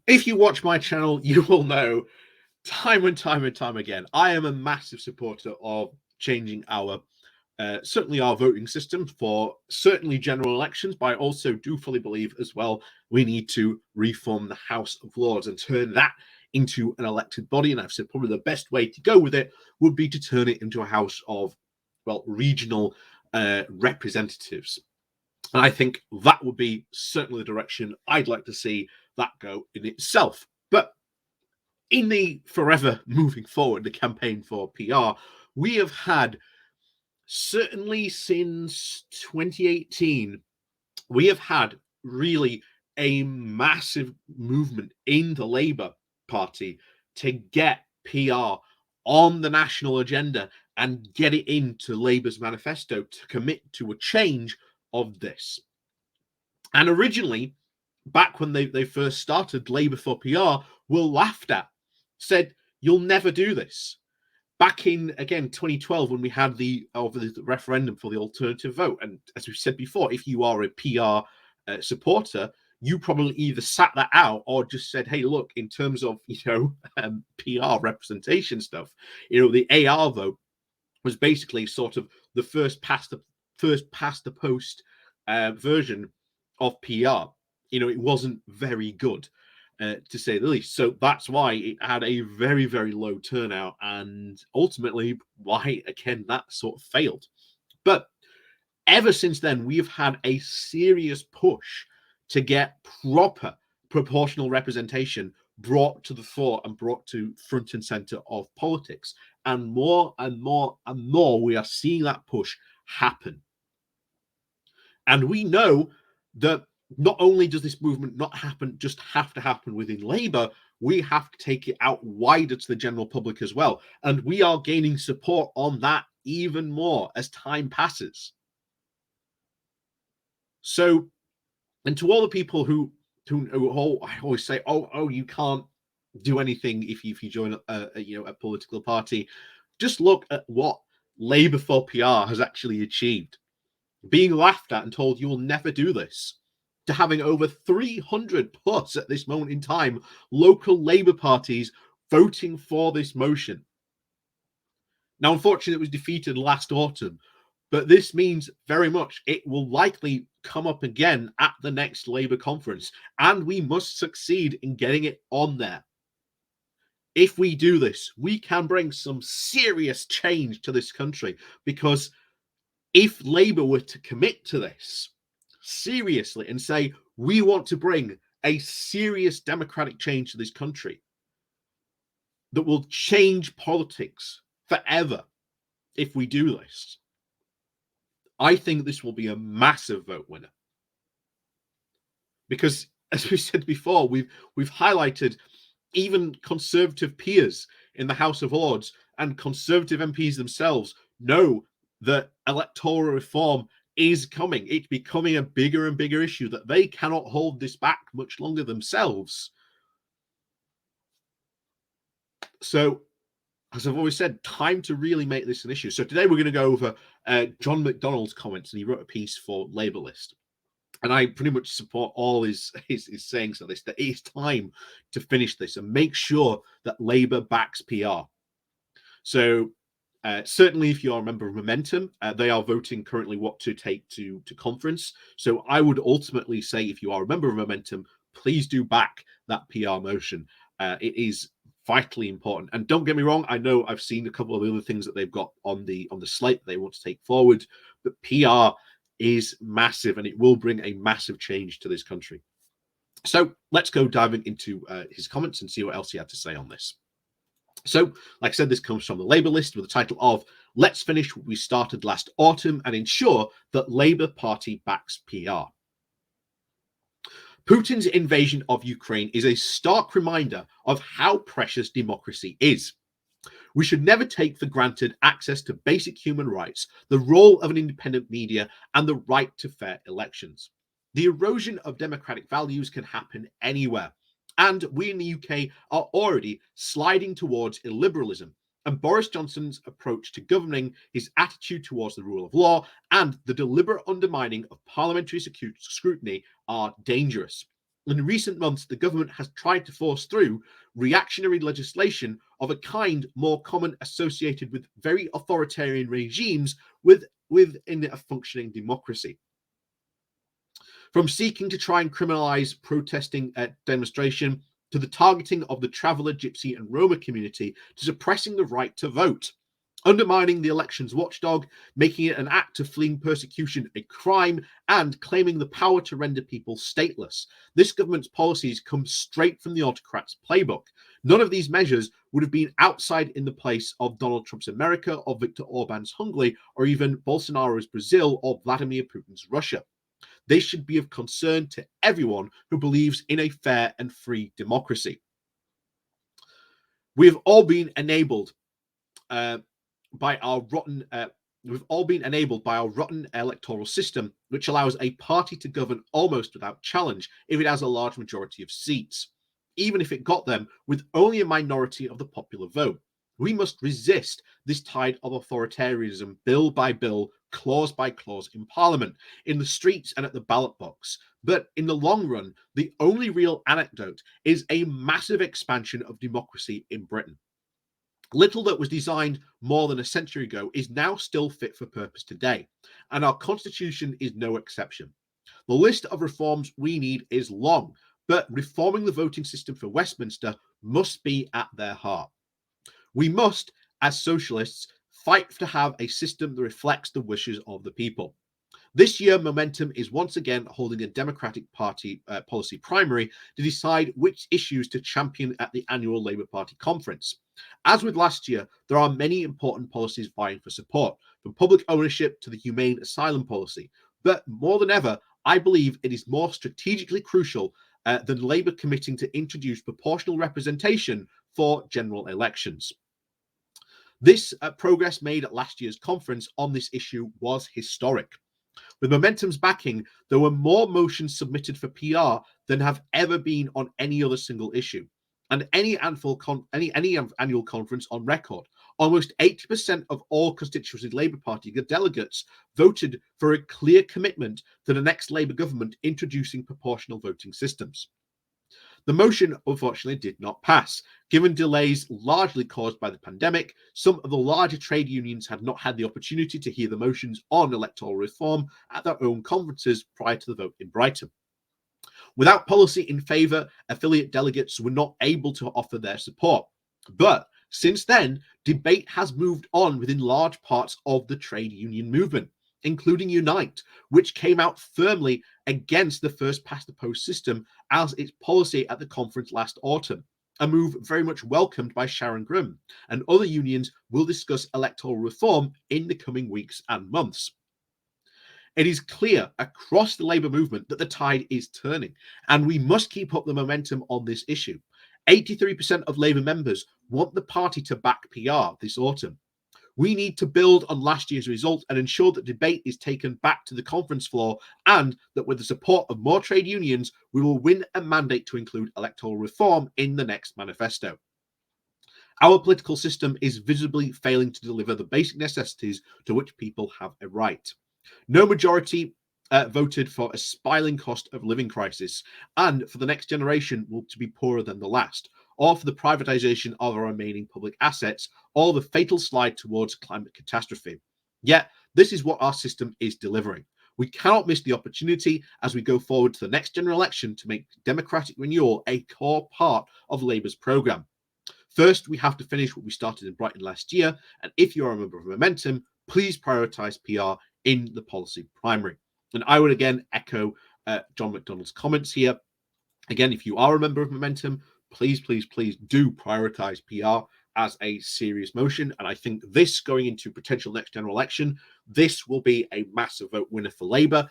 If you watch my channel, you will know time and time and time again, I am a massive supporter of changing our certainly our voting system for certainly general elections, but I also do fully believe as well we need to reform the House of Lords and turn that into an elected body. And I've said probably the best way to go with it would be to turn it into a house of, well, regional representatives. And I think that would be certainly the direction I'd like to see that go in itself. But in the forever moving forward, the campaign for PR, we have had certainly since 2018, we have had really a massive movement in the Labour Party to get PR on the national agenda and get it into Labour's manifesto to commit to a change of this. And originally, back when they first started, Labour for PR were laughed at, said, you'll never do this. Back in, again, 2012, when we had the referendum for the alternative vote, and as we said before, if you are a PR supporter, you probably either sat that out or just said, hey, look, in terms of, PR representation stuff, the AR vote was basically sort of the first past the post version of PR. It wasn't very good, to say the least. So that's why it had a very, very low turnout, and ultimately why, again, that sort of failed. But ever since then, we have had a serious push to get proper proportional representation brought to the fore and brought to front and center of politics. And more and more and more, we are seeing that push happen. And we know that not only does this movement not have to happen within Labour, we have to take it out wider to the general public as well. And we are gaining support on that even more as time passes. So, and to all the people who I always say, oh, you can't do anything if you join a political party. Just look at what Labour for PR has actually achieved. Being laughed at and told you will never do this, to having over 300 plus at this moment in time local Labour parties voting for this motion. Now, unfortunately, it was defeated last autumn, but this means very much it will likely come up again at the next Labour conference, and we must succeed in getting it on there. If we do this, we can bring some serious change to this country, because if Labour were to commit to this seriously and say, we want to bring a serious democratic change to this country that will change politics forever, if we do this, I think this will be a massive vote winner. Because, as we said before, we've highlighted even Conservative peers in the House of Lords and Conservative MPs themselves know that electoral reform is coming. It's becoming a bigger and bigger issue, that they cannot hold this back much longer themselves. So, as I've always said, time to really make this an issue. So today we're going to go over John McDonnell's comments, and he wrote a piece for Labour List. And I pretty much support all his sayings of this, that it's time to finish this and make sure that Labour backs PR. So certainly, if you're a member of Momentum, they are voting currently what to take to conference. So I would ultimately say, if you are a member of Momentum, please do back that PR motion. It is vitally important. And don't get me wrong, I know I've seen a couple of other things that they've got on the slate that they want to take forward, but PR is massive, and it will bring a massive change to this country. So let's go diving into his comments and see what else he had to say on this. So, like I said, this comes from the Labour List with the title of "Let's Finish What We Started Last Autumn and Ensure That Labour Party Backs PR." Putin's invasion of Ukraine is a stark reminder of how precious democracy is. We should never take for granted access to basic human rights, the role of an independent media, and the right to fair elections. The erosion of democratic values can happen anywhere, and we in the UK are already sliding towards illiberalism. And Boris Johnson's approach to governing, his attitude towards the rule of law, and the deliberate undermining of parliamentary scrutiny are dangerous. In recent months, the government has tried to force through reactionary legislation of a kind more common associated with very authoritarian regimes within a functioning democracy. From seeking to try and criminalize protesting at demonstration to the targeting of the traveller, gypsy, and Roma community to suppressing the right to vote, undermining the elections watchdog, making it an act of fleeing persecution a crime, and claiming the power to render people stateless. This government's policies come straight from the autocrat's playbook. None of these measures would have been outside in the place of Donald Trump's America, or Viktor Orban's Hungary, or even Bolsonaro's Brazil, or Vladimir Putin's Russia. They should be of concern to everyone who believes in a fair and free democracy. We have all been enabled by our rotten. We've all been enabled by our rotten electoral system, which allows a party to govern almost without challenge if it has a large majority of seats, even if it got them with only a minority of the popular vote. We must resist this tide of authoritarianism bill by bill, clause by clause in Parliament, in the streets, and at the ballot box. But in the long run, the only real anecdote is a massive expansion of democracy in Britain. Little that was designed more than a century ago is now still fit for purpose today, and our constitution is no exception. The list of reforms we need is long, but reforming the voting system for Westminster must be at their heart. We must, as socialists, fight to have a system that reflects the wishes of the people. This year, Momentum is once again holding a Democratic Party policy primary to decide which issues to champion at the annual Labour Party conference. As with last year, there are many important policies vying for support, from public ownership to the humane asylum policy. But more than ever, I believe it is more strategically crucial than Labour committing to introduce proportional representation for general elections. This progress made at last year's conference on this issue was historic. With Momentum's backing, there were more motions submitted for PR than have ever been on any other single issue, and any annual conference on record. Almost 80% of all constituency Labour Party delegates voted for a clear commitment to the next Labour government introducing proportional voting systems. The motion, unfortunately, did not pass. Given delays largely caused by the pandemic, some of the larger trade unions had not had the opportunity to hear the motions on electoral reform at their own conferences prior to the vote in Brighton. Without policy in favour, affiliate delegates were not able to offer their support. But since then, debate has moved on within large parts of the trade union movement, including Unite, which came out firmly against the first past the post system as its policy at the conference last autumn, a move very much welcomed by Sharon Grimm, and other unions will discuss electoral reform in the coming weeks and months. It is clear across the Labour movement that the tide is turning, and we must keep up the momentum on this issue. 83% of Labour members want the party to back PR this autumn. We need to build on last year's result and ensure that debate is taken back to the conference floor, and that with the support of more trade unions, we will win a mandate to include electoral reform in the next manifesto. Our political system is visibly failing to deliver the basic necessities to which people have a right. No majority voted for a spiraling cost of living crisis, and for the next generation will to be poorer than the last, or for the privatization of our remaining public assets, or the fatal slide towards climate catastrophe. Yet, this is what our system is delivering. We cannot miss the opportunity as we go forward to the next general election to make democratic renewal a core part of Labour's programme. First, we have to finish what we started in Brighton last year, and if you're a member of Momentum, please prioritise PR in the policy primary. And I would again echo John McDonnell's comments here. Again, if you are a member of Momentum, please do prioritize PR as a serious motion. And I think this going into potential next general election, this will be a massive vote winner for Labour.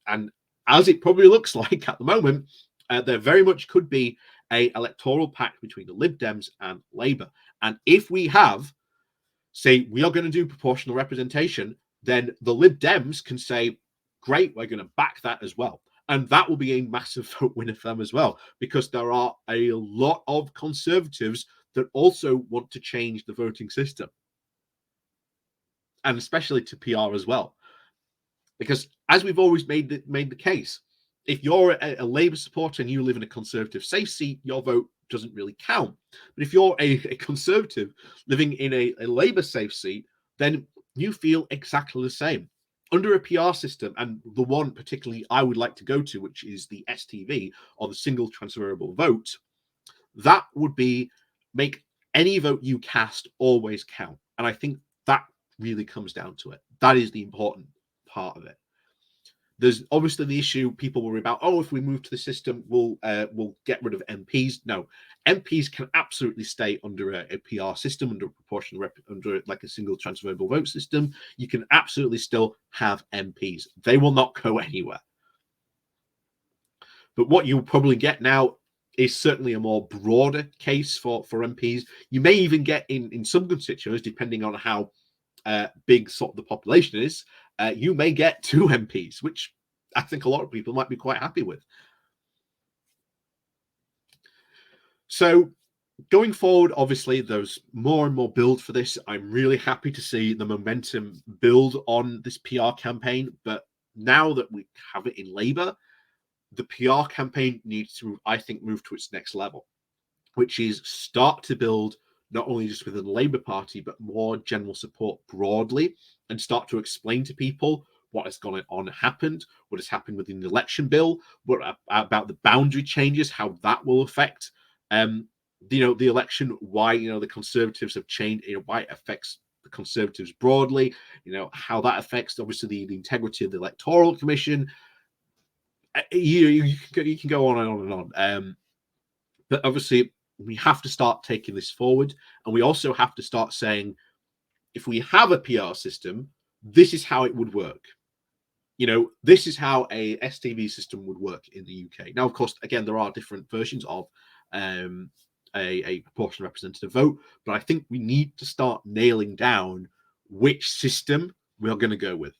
And as it probably looks like at the moment, there very much could be a electoral pact between the Lib Dems and Labour. And if we have, say, we are going to do proportional representation, then the Lib Dems can say, great, we're going to back that as well. And that will be a massive vote winner for them as well, because there are a lot of Conservatives that also want to change the voting system, and especially to PR as well. Because as we've always made the case, if you're a Labour supporter and you live in a Conservative safe seat, your vote doesn't really count. But if you're a Conservative living in a Labour safe seat, then you feel exactly the same. Under a PR system, and the one particularly I would like to go to, which is the STV, or the single transferable vote, that would be make any vote you cast always count. And I think that really comes down to it. That is the important part of it. There's obviously the issue people worry about. Oh, if we move to the system, we'll get rid of MPs. No, MPs can absolutely stay under a PR system, under a proportional under like a single transferable vote system. You can absolutely still have MPs. They will not go anywhere. But what you'll probably get now is certainly a more broader case for MPs. You may even get in some constituencies, depending on how big sort of the population is, you may get 2 MPs, which I think a lot of people might be quite happy with. So going forward, obviously, there's more and more build for this. I'm really happy to see the momentum build on this PR campaign. But now that we have it in Labour, the PR campaign needs to, I think, move to its next level, which is start to build not only just within the Labour Party, but more general support broadly, and start to explain to people what has gone on happened, what has happened within the election bill, what about the boundary changes, how that will affect the election, why the Conservatives have changed, why it affects the Conservatives broadly, how that affects obviously the integrity of the Electoral Commission. You can go on and on and on. But obviously, we have to start taking this forward. And we also have to start saying, if we have a PR system, this is how it would work. This is how a STV system would work in the UK. Now, of course, again, there are different versions of a proportional representative vote, but I think we need to start nailing down which system we're going to go with.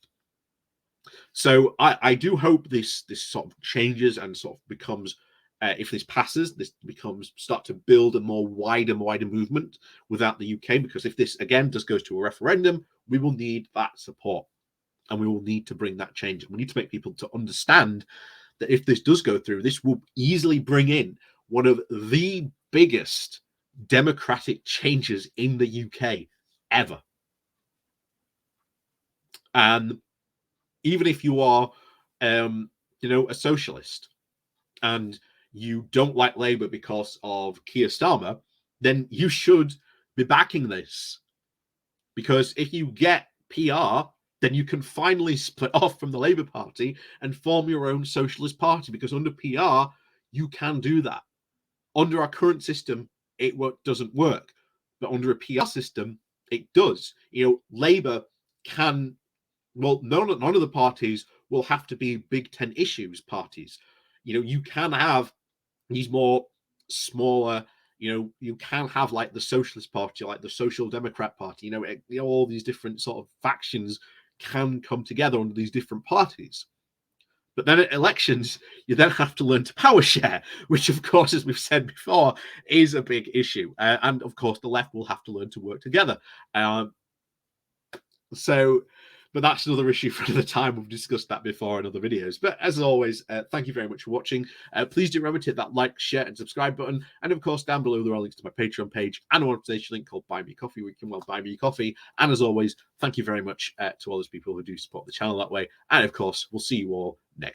So I do hope this sort of changes and sort of becomes, if this passes, this becomes start to build a more wider movement without the UK. Because if this again just goes to a referendum, we will need that support, and we will need to bring that change. We need to make people to understand that if this does go through, this will easily bring in one of the biggest democratic changes in the UK ever. And even if you are, a socialist and you don't like Labour because of Keir Starmer, then you should be backing this. Because if you get PR, then you can finally split off from the Labour Party and form your own socialist party. Because under PR, you can do that. Under our current system, it doesn't work. But under a PR system, it does. Labour can, well, none of the parties will have to be Big Ten issues parties. You can have these more smaller, you can have like the Socialist Party, like the Social Democrat Party, all these different sort of factions can come together under these different parties. But then at elections, you then have to learn to power share, which, of course, as we've said before, is a big issue. And of course, the left will have to learn to work together. But that's another issue for another time. We've discussed that before in other videos. But as always, thank you very much for watching. Please do remember to hit that like, share, and subscribe button. And of course, down below there are links to my Patreon page and a monetization link called Buy Me Coffee, where you can buy me coffee. And as always, thank you very much to all those people who do support the channel that way. And of course, we'll see you all next.